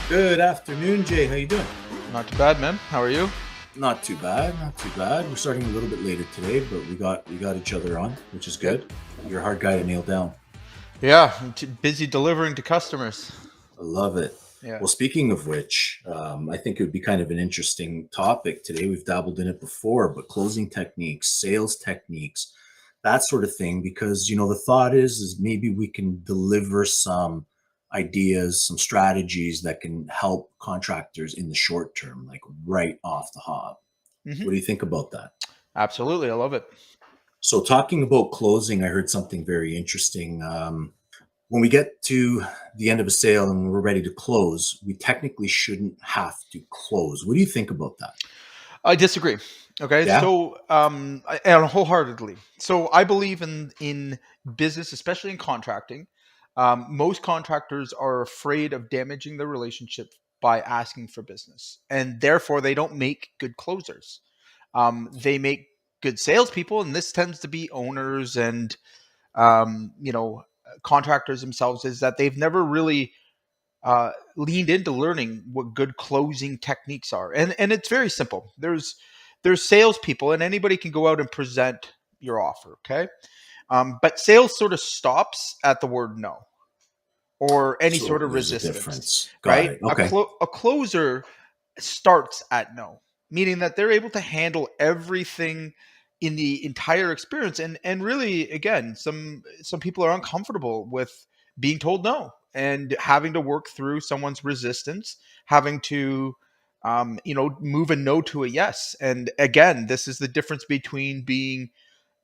Good afternoon, Jay. How you doing? Not too bad, man. How are you? Not too bad, not too bad. We're starting a little bit later today, but we got each other on, which is Good. good. You're a hard guy to nail down. Yeah, I'm too busy delivering to customers. I love it. Yeah. Well, speaking of which, I think it would be kind of an interesting topic today. We've dabbled in it before, but closing techniques, sales techniques, that sort of thing. Because the thought is maybe we can deliver some ideas, some strategies that can help contractors in the short term, like right off the hop. hmm What do you think about that? Absolutely, I love it. So, talking about closing, I heard something very interesting. When we get to the end of a sale and we're ready to close, we technically shouldn't have to close. What do you think about that? I disagree. Okay, Yeah. and wholeheartedly. So I believe in business, especially in contracting. Most contractors are afraid of damaging the relationship by asking for business, and therefore they don't make good closers. They make good salespeople, and this tends to be owners and um, you know contractors themselves. Is that they've never really leaned into learning what good closing techniques are, and it's very simple. There's salespeople, and anybody can go out and present your offer. Okay, but sales sort of stops at the word no or any So sort of there's a resistance, difference. Got right? it. Okay. A closer starts at no, meaning that they're able to handle everything in the entire experience. And really, again, some people are uncomfortable with being told no and having to work through someone's resistance, having to move a no to a yes. And again, this is the difference between being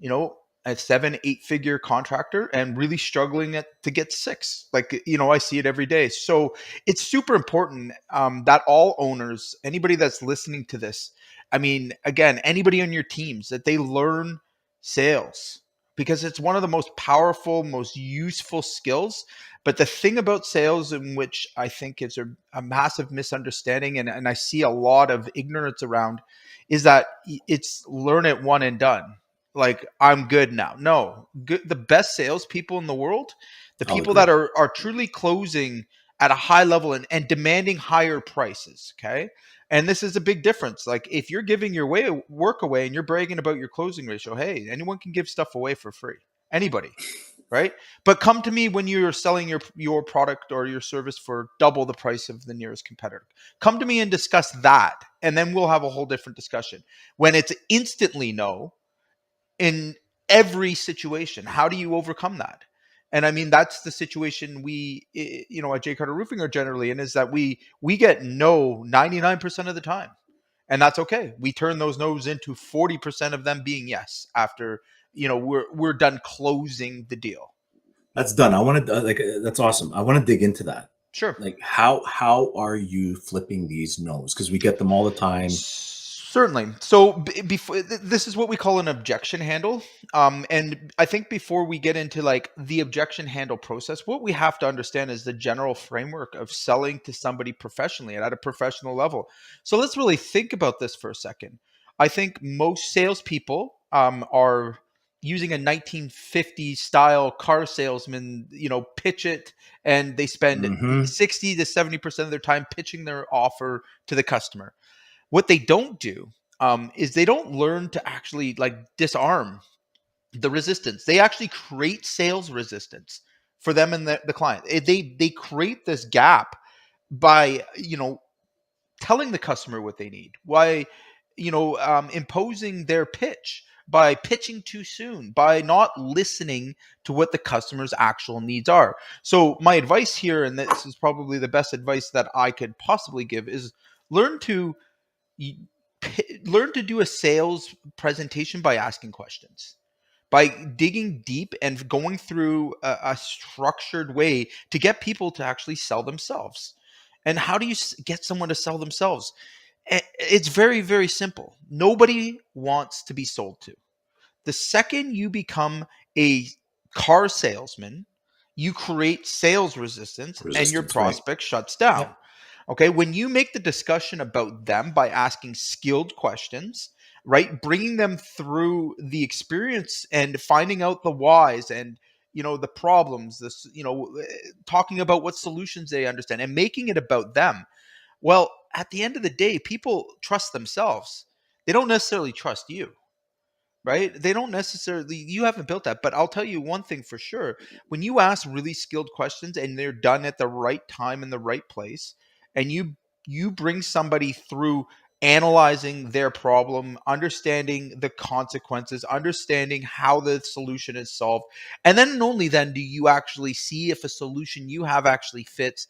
you know, a 7, 8 figure contractor and really struggling to get six. Like, I see it every day. So it's super important that all owners, anybody that's listening to this, I mean, again, anybody on your teams, that they learn sales because it's one of the most powerful, most useful skills. But the thing about sales, in which I think is a massive misunderstanding, and I see a lot of ignorance around, is that it's learn it one and done, like I'm good now. No, good, the best salespeople in the world, the I'll people that agree. are truly closing at a high level and demanding higher prices. Okay. And this is a big difference. Like if you're giving your work away and you're bragging about your closing ratio, hey, anyone can give stuff away for free. Anybody, right? But come to me when you're selling your product or your service for double the price of the nearest competitor. Come to me and discuss that, and then we'll have a whole different discussion. When it's instantly no, in every situation. How do you overcome that? And I mean, that's the situation at J Carter Roofing are generally in, is that we get no 99% of the time. And that's okay. We turn those no's into 40% of them being yes after, we're done closing the deal. That's done. I want to that's awesome. I want to dig into that. Sure. Like how are you flipping these no's? Because we get them all the time. Certainly. So before this is what we call an objection handle. And I think before we get into like the objection handle process, what we have to understand is the general framework of selling to somebody professionally and at a professional level. So let's really think about this for a second. I think most salespeople are using a 1950s style car salesman, pitch it, and they spend Hmm. 60 to 70% of their time pitching their offer to the customer. What they don't do is they don't learn to actually like disarm the resistance. They actually create sales resistance for them and the client. They create this gap by telling the customer what they need. Why imposing their pitch, by pitching too soon, by not listening to what the customer's actual needs are. So my advice here, and this is probably the best advice that I could possibly give, is learn to you learn to do a sales presentation by asking questions, by digging deep and going through a structured way to get people to actually sell themselves. And how do you get someone to sell themselves? It's very, very simple. Nobody wants to be sold to. The second you become a car salesman, you create sales resistance and your Resistance, right? prospect shuts Yeah. down. Okay. When you make the discussion about them by asking skilled questions, right? Bringing them through the experience and finding out the whys and the problems, this, talking about what solutions they understand and making it about them. Well, at the end of the day, people trust themselves. They don't necessarily trust you, right? They don't necessarily, you haven't built that. But I'll tell you one thing for sure. When you ask really skilled questions and they're done at the right time in the right place, and you bring somebody through analyzing their problem, understanding the consequences, understanding how the solution is solved, and then and only then do you actually see if a solution you have actually fits,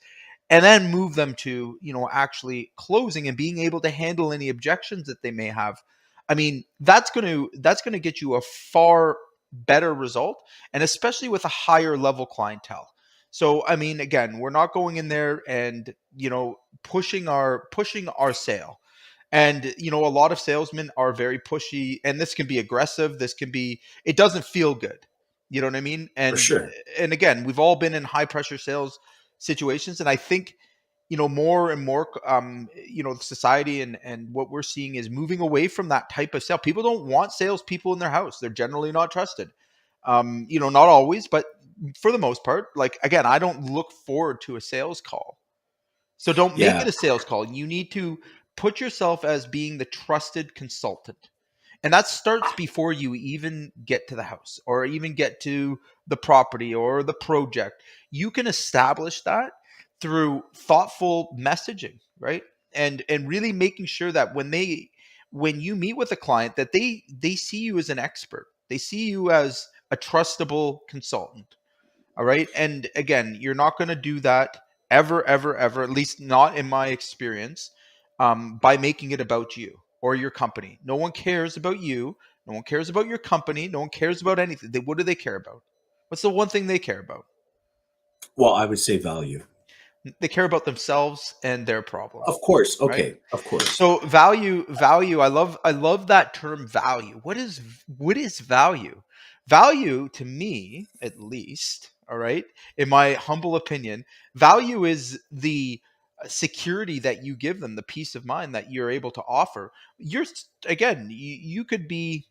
and then move them to actually closing and being able to handle any objections that they may have. I mean, that's going to get you a far better result, and especially with a higher level clientele. So I mean, again, we're not going in there and pushing our sale. And a lot of salesmen are very pushy, and this can be aggressive, this can be, it doesn't feel good. You know what I mean? For and sure. and again, we've all been in high pressure sales situations, and I think more and more, society and what we're seeing is moving away from that type of sale. People don't want salespeople in their house. They're generally not trusted. Not always, but for the most part. Like, again, I don't look forward to a sales call. So don't make Yeah. it a sales call. You need to put yourself as being the trusted consultant. And that starts before you even get to the house or even get to the property or the project. You can establish that through thoughtful messaging, right? And really making sure that when you meet with a client, that they see you as an expert. They see you as a trustable consultant. All right. And again, you're not going to do that ever, ever, ever, at least not in my experience, by making it about you or your company. No one cares about you. No one cares about your company. No one cares about anything. What do they care about? What's the one thing they care about? Well, I would say value. They care about themselves and their problem, Of course. right? Okay. Of course. So value. I love that term value. What is value? Value to me, at least, all right, in my humble opinion, value is the security that you give them, the peace of mind that you're able to offer. Again, you could be,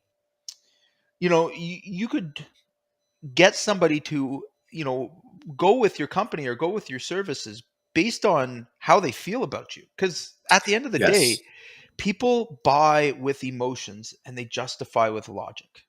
you could get somebody to, go with your company or go with your services based on how they feel about you. Because at the end of the day, Yes. people buy with emotions and they justify with logic. All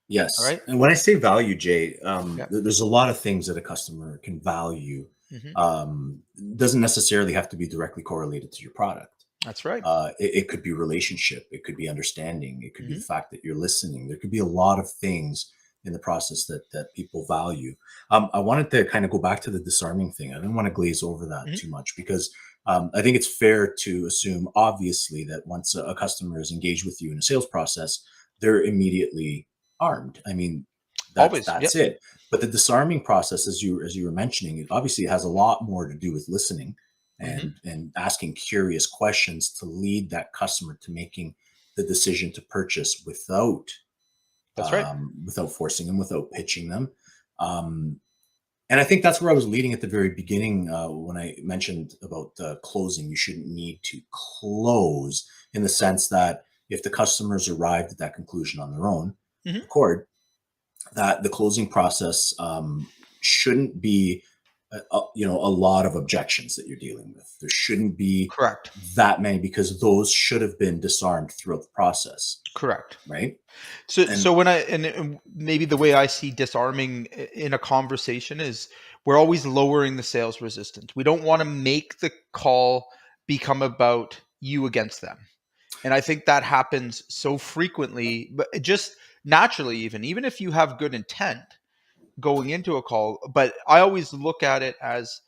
Yes. right. And when I say value, Jay, Yeah. there's a lot of things that a customer can value. Hmm. Doesn't necessarily have to be directly correlated to your product. That's right. It could be relationship. It could be understanding. It could be the Hmm. fact that you're listening. There could be a lot of things in the process that people value. I wanted to kind of go back to the disarming thing. I didn't want to glaze over that Hmm. too much because I think it's fair to assume, obviously, that once a customer is engaged with you in a sales process, they're immediately armed. I mean, that's Always. Yep. that's it. But the disarming process, as you were mentioning, it obviously has a lot more to do with listening Hmm. and asking curious questions to lead that customer to making the decision to purchase That's right. without forcing them, without pitching them. Um, and I think that's where I was leading at the very beginning when I mentioned about closing. You shouldn't need to close in the sense that if the customers arrived at that conclusion on their own Hmm. accord, that the closing process shouldn't be a lot of objections that you're dealing with. There shouldn't be Correct. that many because those should have been disarmed throughout the process, Correct. right? So And when and maybe the way I see disarming in a conversation is we're always lowering the sales resistance. We don't want to make the call become about you against them. And I think that happens so frequently, but just naturally, even if you have good intent going into a call. But I always look at it as,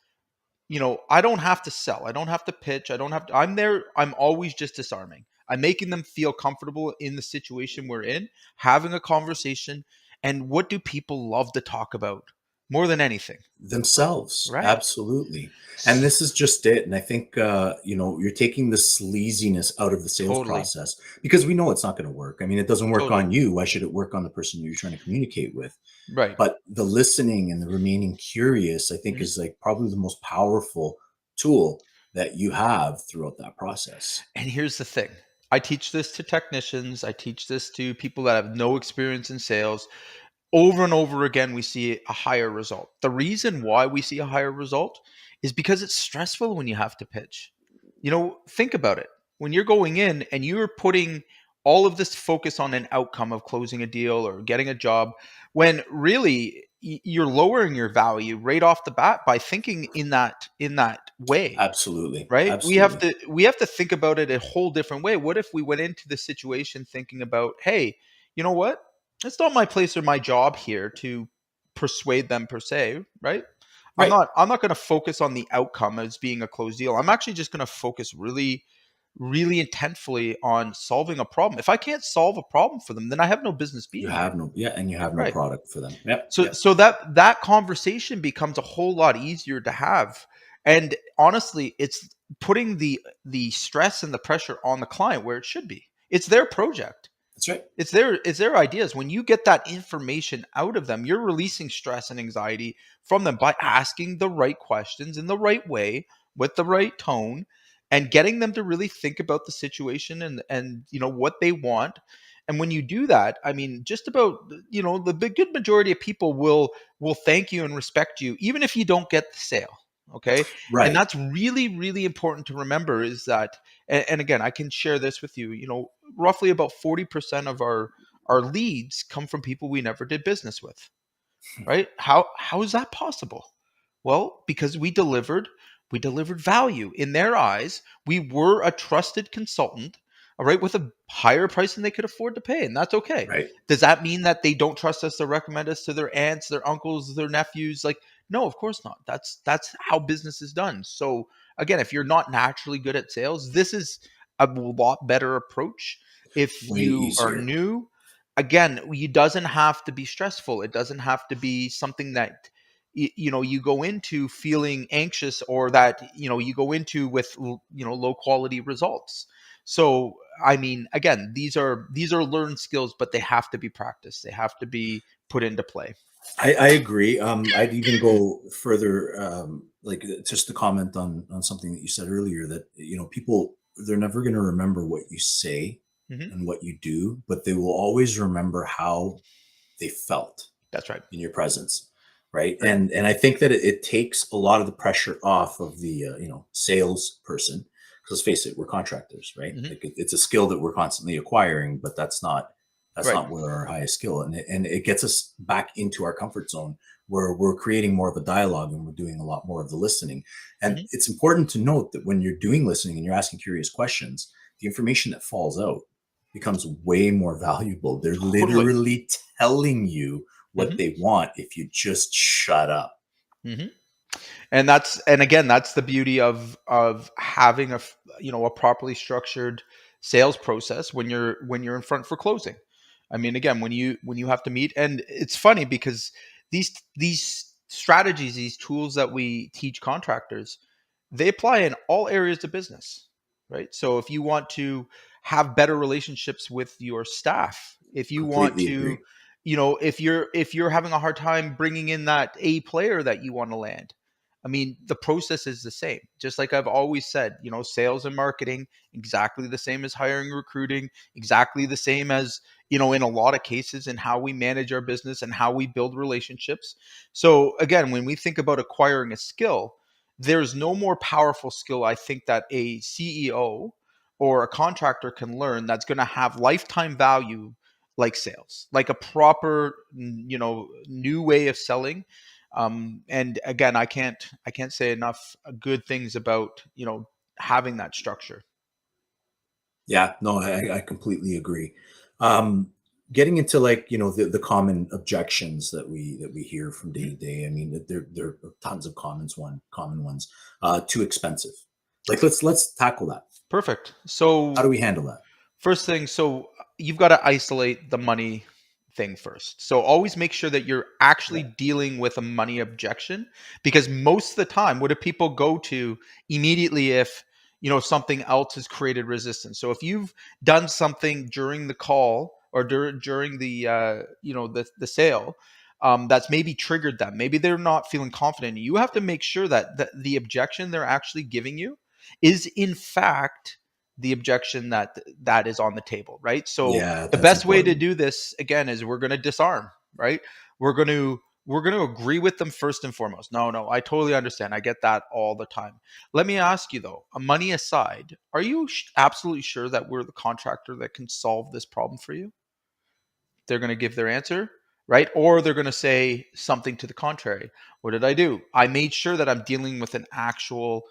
I don't have to sell. I don't have to pitch. I don't have to, I'm there. I'm always just disarming. I'm making them feel comfortable in the situation we're in, having a conversation. And what do people love to talk about more than anything? themselves, Right. absolutely. And S- this is just it. And I think you're taking the sleaziness out of the sales Totally. process because we know it's not going to work. I mean, it doesn't work Totally. on you. Why should it work on the person you're trying to communicate with? Right. But the listening and the remaining curious, I think, Mhm. is like probably the most powerful tool that you have throughout that process. And here's the thing. I teach this to technicians. I teach this to people that have no experience in sales. over and over again, we see a higher result. The reason why we see a higher result is because it's stressful when you have to pitch. Think about it. When you're going in and you're putting all of this focus on an outcome of closing a deal or getting a job, when really you're lowering your value right off the bat by thinking in that way, Absolutely. right? we have Absolutely. to we have to think about it a whole different way. What if we went into the situation thinking about, hey, you know what, it's not my place or my job here to persuade them per se, right? i'm Right. not i'm not going to focus on the outcome as being a closed deal. I'm actually just going to focus really, really intentfully on solving a problem. If I can't solve a problem for them, then I have no business You being there, have no, yeah, and you have no right? product for them. Yep. so Yep. so that conversation becomes a whole lot easier to have. And honestly, it's putting the stress and the pressure on the client where it should be. It's their project. That's right. It's their ideas. When you get that information out of them, you're releasing stress and anxiety from them by asking the right questions in the right way with the right tone, and getting them to really think about the situation and what they want. And when you do that, I mean, just about the big good majority of people will thank you and respect you even if you don't get the sale. Okay. And Right. that's really, really important to remember, is that, and again, I can share this with you. Roughly about 40% of our leads come from people we never did business with, right? How is that possible? Well, because we delivered value in their eyes. We were a trusted consultant, all right, with a higher price than they could afford to pay, and that's okay. Right. Does that mean that they don't trust us to recommend us to their aunts, their uncles, their nephews? Like, no, of course not. That's how business is done. So again, if you're not naturally good at sales, this is a lot better approach. If Way you are easier. new, again, it doesn't have to be stressful. It doesn't have to be something that you go into feeling anxious, or that you go into with low quality results. So I mean, again, these are learned skills, but they have to be practiced. They have to be put into play. I agree. I'd even go further, like just to comment on something that you said earlier, that people, they're never going to remember what you say Hmm. and what you do, but they will always remember how they felt That's right. in your presence, right? Right. And I think that it takes a lot of the pressure off of the sales person, because let's face it, we're contractors, right? Hmm. Like it's a skill that we're constantly acquiring, but that's Right. not where our highest skill, and it gets us back into our comfort zone where we're creating more of a dialogue and we're doing a lot more of the listening. And Hmm. it's important to note that when you're doing listening and you're asking curious questions, the information that falls out becomes way more valuable. They're Totally. literally telling you what Hmm. they want if you just shut up. Hmm. And again, that's the beauty of having a properly structured sales process when you're in front for closing. I mean, again, when you have to meet. And it's funny because these strategies, these tools that we teach contractors, they apply in all areas of business, right? So if you want to have better relationships with your staff, if you want Completely to, agree. if you're having a hard time bringing in that A player that you want to land, I mean, the process is the same. Just like I've always said, sales and marketing, exactly the same as hiring and recruiting, exactly the same as, in a lot of cases, in how we manage our business and how we build relationships. So again, when we think about acquiring a skill, there's no more powerful skill, I think, that a CEO or a contractor can learn that's going to have lifetime value, like sales, like a proper, new way of selling. And again, I can't say enough good things about having that structure. Yeah, no, I completely agree. Um, Getting into, like, the common objections that we hear from day Mhm. to day. I mean, there are tons of common ones. Too expensive. Like, let's tackle that. Perfect. How do So we handle that? first thing, you've got to isolate the money thing first. So always make sure that you're actually Yeah. dealing with a money objection, because most of the time, what do people go to immediately if something else has created resistance? So if you've done something during the call or during the the sale, that's maybe triggered them. Maybe they're not feeling confident. You have to make sure that the objection they're actually giving you is in fact the objection that is on the table, right? So Yeah, the that's best way to important. do this, again, is we're going to disarm. right? We're going to agree with them first and foremost. No, I totally understand. I get that all the time. Let me ask you though, money aside, are you absolutely sure that we're the contractor that can solve this problem for you? They're going to give their answer, right? Or they're going to say something to the contrary. What did I do? I made sure that I'm dealing with an actual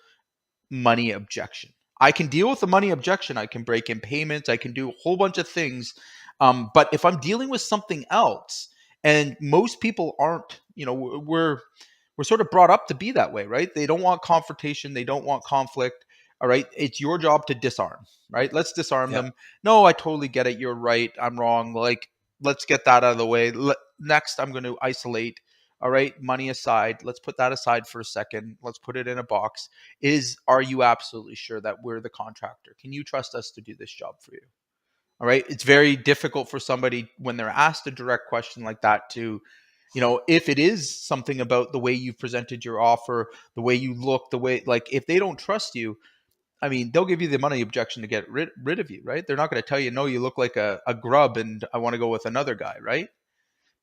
money objection. I can deal with the money objection. I can break in payments. I can do a whole bunch of things. But if I'm dealing with something else, and most people aren't, we're sort of brought up to be that way, right? They don't want confrontation. They don't want conflict. All right. It's your job to disarm, right? Let's disarm Yeah. them. No, I totally get it. You're right. I'm wrong. Like, let's get that out of the way. Next, I'm going to isolate. All right. Money aside. Let's put that aside for a second. Let's put it in a box. Are you absolutely sure that we're the contractor? Can you trust us to do this job for you? All right. It's very difficult for somebody when they're asked a direct question like that to, if it is something about the way you've presented your offer, the way you look, the way, like, if they don't trust you, I mean, they'll give you the money objection to get rid of you, right? They're not going to tell you, no, you look like a grub and I want to go with another guy, right?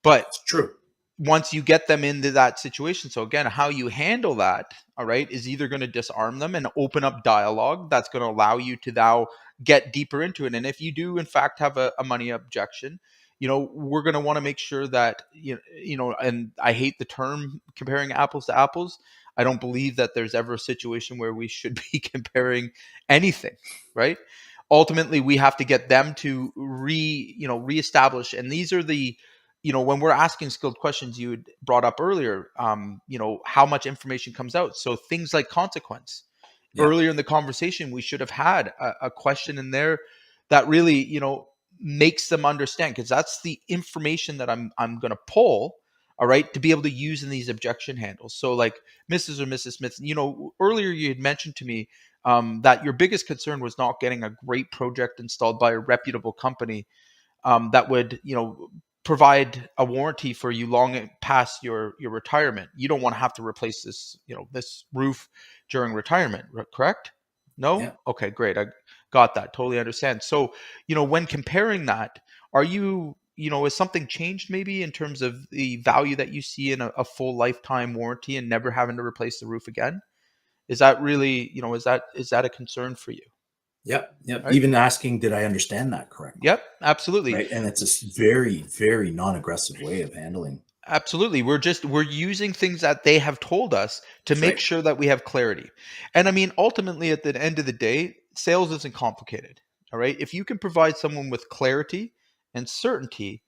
But It's true. once you get them into that situation, so again, how you handle that, all right, is either going to disarm them and open up dialogue that's going to allow you to now get deeper into it. And if you do in fact have a money objection, we're going to want to make sure that and I hate the term comparing apples to apples. I don't believe that there's ever a situation where we should be comparing anything, right? Ultimately we have to get them to reestablish, and these are the, when we're asking skilled questions you had brought up earlier, how much information comes out. So things like consequence. Yeah. Earlier in the conversation, we should have had a question in there that really, makes them understand, because that's the information that I'm going to pull, all right, to be able to use in these objection handles. So like Mrs. or Mrs. Smith, earlier you had mentioned to me that your biggest concern was not getting a great project installed by a reputable company that would, provide a warranty for you long past your retirement. You don't want to have to replace this, this roof during retirement, correct? No? Yeah. Okay, great. I got that. Totally understand. So, when comparing that, are you, has something changed maybe in terms of the value that you see in a full lifetime warranty and never having to replace the roof again? Is that really, is that a concern for you? Yep. Yep. Right? Even asking, did I understand that correctly? Yep, absolutely. Right. And it's a very, very non-aggressive way of handling. Absolutely. We're using things that they have told us to That's make right. sure that we have clarity. And I mean, ultimately at the end of the day, sales isn't complicated. All right. If you can provide someone with clarity and certainty,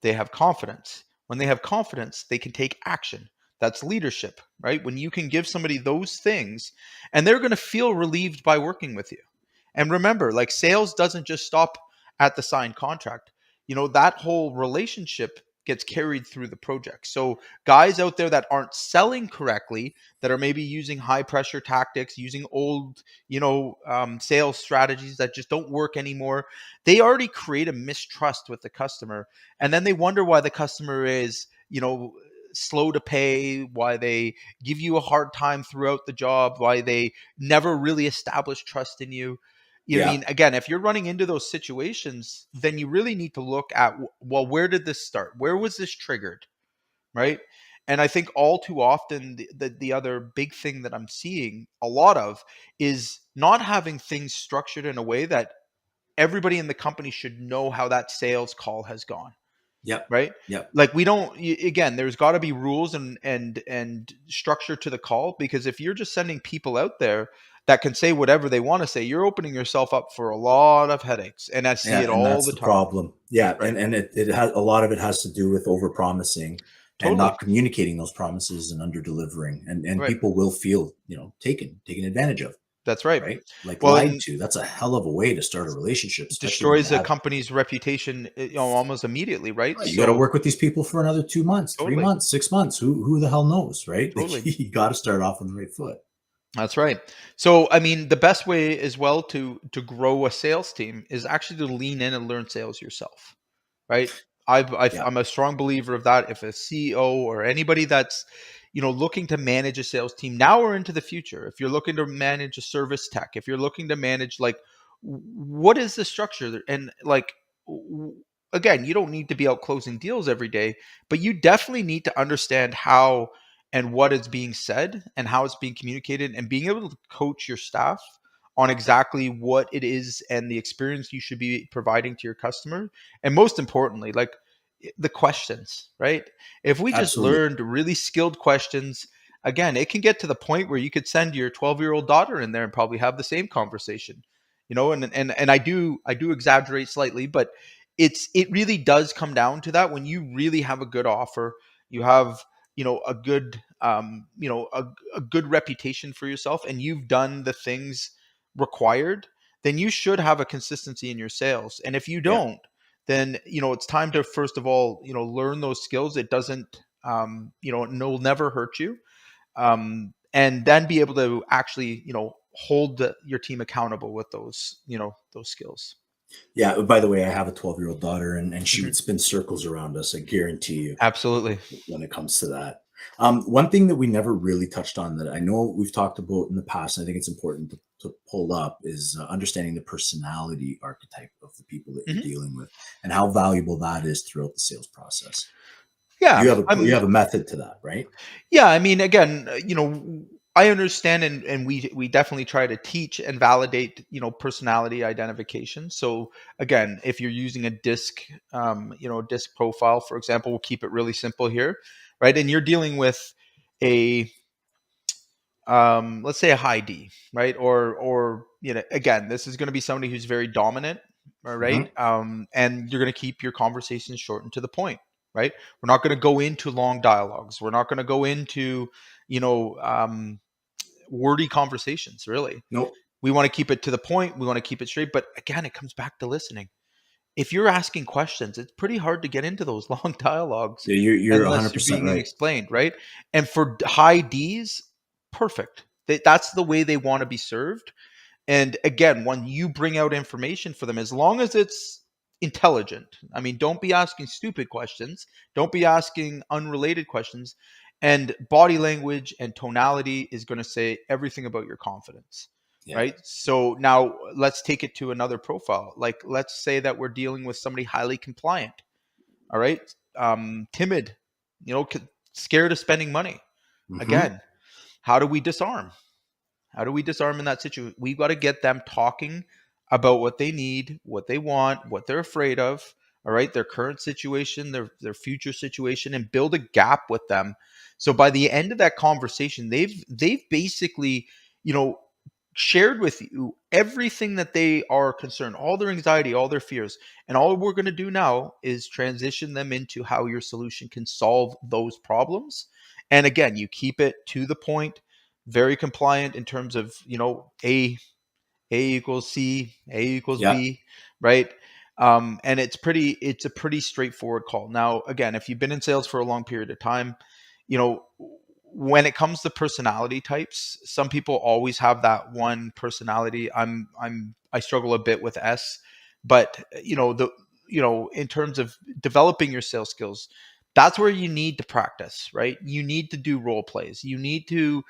they have confidence. When they have confidence, they can take action. That's leadership, right? When you can give somebody those things and they're going to feel relieved by working with you. And remember, like, sales doesn't just stop at the signed contract. That whole relationship gets carried through the project. So guys out there that aren't selling correctly, that are maybe using high pressure tactics, using old, sales strategies that just don't work anymore, they already create a mistrust with the customer. And then they wonder why the customer is, slow to pay, why they give you a hard time throughout the job, why they never really establish trust in you. I Yeah. mean, again, if you're running into those situations, then you really need to look at, well, where did this start? Where was this triggered? Right. And I think all too often, the other big thing that I'm seeing a lot of is not having things structured in a way that everybody in the company should know how that sales call has gone. Yep. Right. Yep. Like, we don't, again, there's got to be rules and structure to the call, because if you're just sending people out there that can say whatever they want to say, you're opening yourself up for a lot of headaches. And I see Yeah. it And all that's the the time. problem. Yeah. Right. And it has a lot of it has to do with over promising and Totally. not communicating those promises and under delivering. And Right. people will feel, taken advantage of. That's right. Right. Like Well, lied and to. That's a hell of a way to start a relationship, especially when you destroys a have, company's reputation, almost immediately. Right. oh, you got to So work with these people for another 2 months, three totally, months, 6 months. Who the hell knows? Right. Like, totally. you got to start off on the right foot. That's right. So, I mean, the best way as well to grow a sales team is actually to lean in and learn sales yourself, right? Yeah. I'm a strong believer of that. If a CEO or anybody that's, looking to manage a sales team now or into the future, if you're looking to manage a service tech, if you're looking to manage, like, what is the structure and like, again, you don't need to be out closing deals every day, but you definitely need to understand how and what is being said and how it's being communicated, and being able to coach your staff on exactly what it is and the experience you should be providing to your customer. And most importantly, like the questions, right? If we just Absolutely. learned really skilled questions, again, it can get to the point where you could send your 12-year-old daughter in there and probably have the same conversation, and I do exaggerate slightly, but it really does come down to that. When you really have a good offer, you have, a good, a good reputation for yourself, and you've done the things required, then you should have a consistency in your sales. And if you Yeah. don't, then it's time to, first of all, learn those skills. It doesn't, it will never hurt you, and then be able to actually, hold your team accountable with those skills. Yeah. By the way, I have a 12-year-old daughter, and she Mhm. would spin circles around us. I guarantee you, Absolutely. when it comes to that. One thing that we never really touched on that I know we've talked about in the past, and I think it's important to pull up, is understanding the personality archetype of the people that you're Mhm. dealing with, and how valuable that is throughout the sales process. Yeah, You have a method to that, right? yeah. I mean, again, I understand, and we definitely try to teach and validate, personality identification. So again, if you're using a disc, disc profile, for example, we'll keep it really simple here, right? And you're dealing with a, let's say, a high D, right? Or again, this is going to be somebody who's very dominant, all right? Hmm. And you're going to keep your conversations short and to the point, right? We're not going to go into long dialogues. We're not going to go into, you know, um, wordy conversations. Really, Nope. we want to keep it to the point. We want to keep it straight. But again, it comes back to listening. If you're asking questions, it's pretty hard to get into those long dialogues Yeah, you're unless you're 100% being right. explained, right? And for high Ds, perfect. That's the way they want to be served. And again, when you bring out information for them, as long as it's intelligent, I mean, don't be asking stupid questions, don't be asking unrelated questions. And body language and tonality is going to say everything about your confidence, Yeah. right? So now let's take it to another profile. Like, let's say that we're dealing with somebody highly compliant, all right? Timid, scared of spending money. Hmm. Again, how do we disarm? How do we disarm in that situation? We've got to get them talking about what they need, what they want, what they're afraid of, all right, their current situation, their future situation, and build a gap with them. So by the end of that conversation, they've basically, you know, shared with you everything that they are concerned, all their anxiety, all their fears. And all we're going to do now is transition them into how your solution can solve those problems. And again, you keep it to the point, very compliant in terms of, A equals C, A equals Yeah. B, right? And it's a pretty straightforward call. Now, again, if you've been in sales for a long period of time, you know, when it comes to personality types, some people always have that one personality. I struggle a bit with S, but in terms of developing your sales skills, that's where you need to practice, right? You need to do role plays. You need to,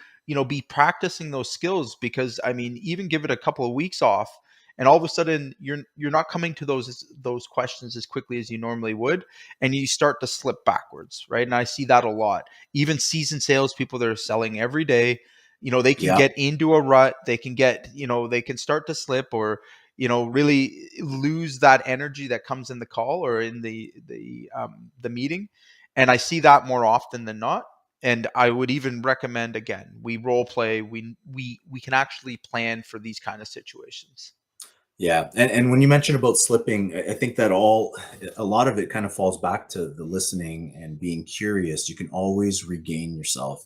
be practicing those skills, because I mean, even give it a couple of weeks off, and all of a sudden you're not coming to those questions as quickly as you normally would, and you start to slip backwards, right? And I see that a lot. Even seasoned salespeople that are selling every day, they can Yeah. get into a rut. They can they can start to slip, or really lose that energy that comes in the call or in the meeting. And I see that more often than not. And I would even recommend, again, we role play. We can actually plan for these kind of situations. Yeah, and when you mention about slipping, I think that a lot of it kind of falls back to the listening and being curious. You can always regain yourself.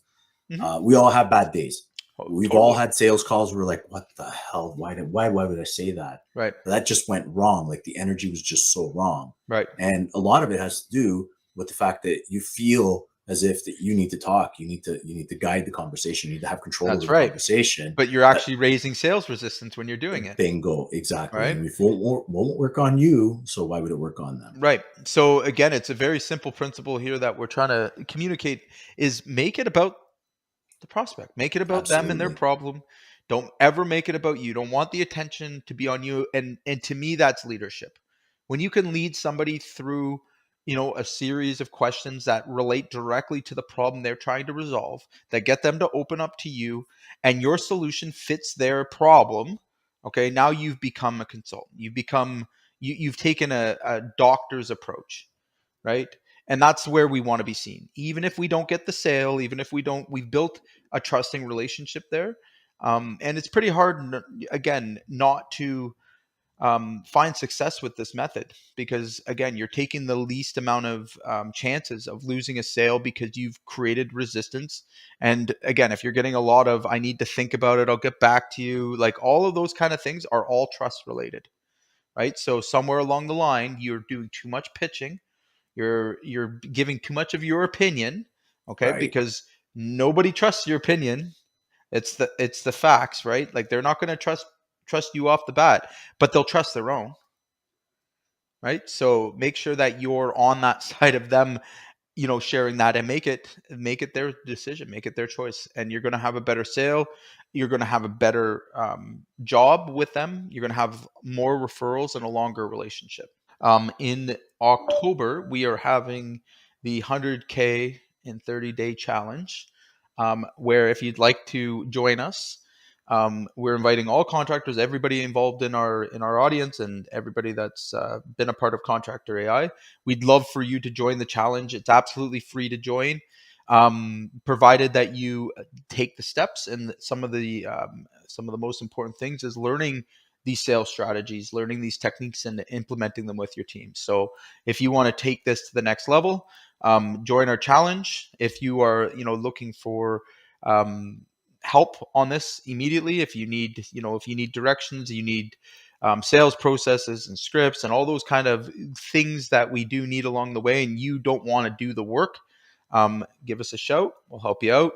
Hmm. We all have bad days. Oh, We've all totally. had sales calls where we're like, "What the hell? Why would I say that?" Right. But that just went wrong. Like the energy was just so wrong, Right. and a lot of it has to do with the fact that you feel as if that you need to talk. You need to guide the conversation. You need to have control over That's the right. conversation. But you're actually raising sales resistance when you're doing it. Bingo, exactly. Right. And if it won't work on you, so why would it work on them? Right. So again, it's a very simple principle here that we're trying to communicate: is make it about the prospect. Make it about them and their Absolutely. problem. Don't ever make it about you. Don't want the attention to be on you. And to me, that's leadership. when you can lead somebody through, a series of questions that relate directly to the problem they're trying to resolve, that get them to open up to you, and your solution fits their problem, okay, now you've become a consultant. You've taken a doctor's approach, right? And that's where we want to be seen. Even if we don't get the sale, even if we've built a trusting relationship there. And it's pretty hard, again, not to find success with this method, because again, you're taking the least amount of chances of losing a sale because you've created resistance. And again, if you're getting a lot of, I need to think about it, I'll get back to you, like all of those kind of things are all trust related, right? So somewhere along the line, you're doing too much pitching, you're giving too much of your opinion, okay? Right. Because nobody trusts your opinion. It's the facts, right? Like they're not going to trust you off the bat, but they'll trust their own, right? So make sure that you're on that side of them, sharing that, and make it their decision, make it their choice, and you're going to have a better sale. You're going to have a better job with them. You're going to have more referrals and a longer relationship. In October, we are having the 100K in 30-day challenge, where if you'd like to join us, we're inviting all contractors, everybody involved in our audience, and everybody that's been a part of Contractor AI. We'd love for you to join the challenge. It's absolutely free to join, provided that you take the steps. And some of the most important things is learning these sales strategies, learning these techniques, and implementing them with your team. So if you want to take this to the next level, join our challenge. If you are, looking for help on this immediately, if you need directions, you need sales processes and scripts and all those kind of things that we do need along the way, and you don't want to do the work, give us a shout. We'll help you out.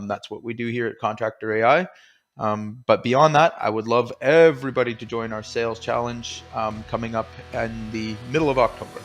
That's what we do here at Contractor AI. But beyond that, I would love everybody to join our sales challenge coming up in the middle of October.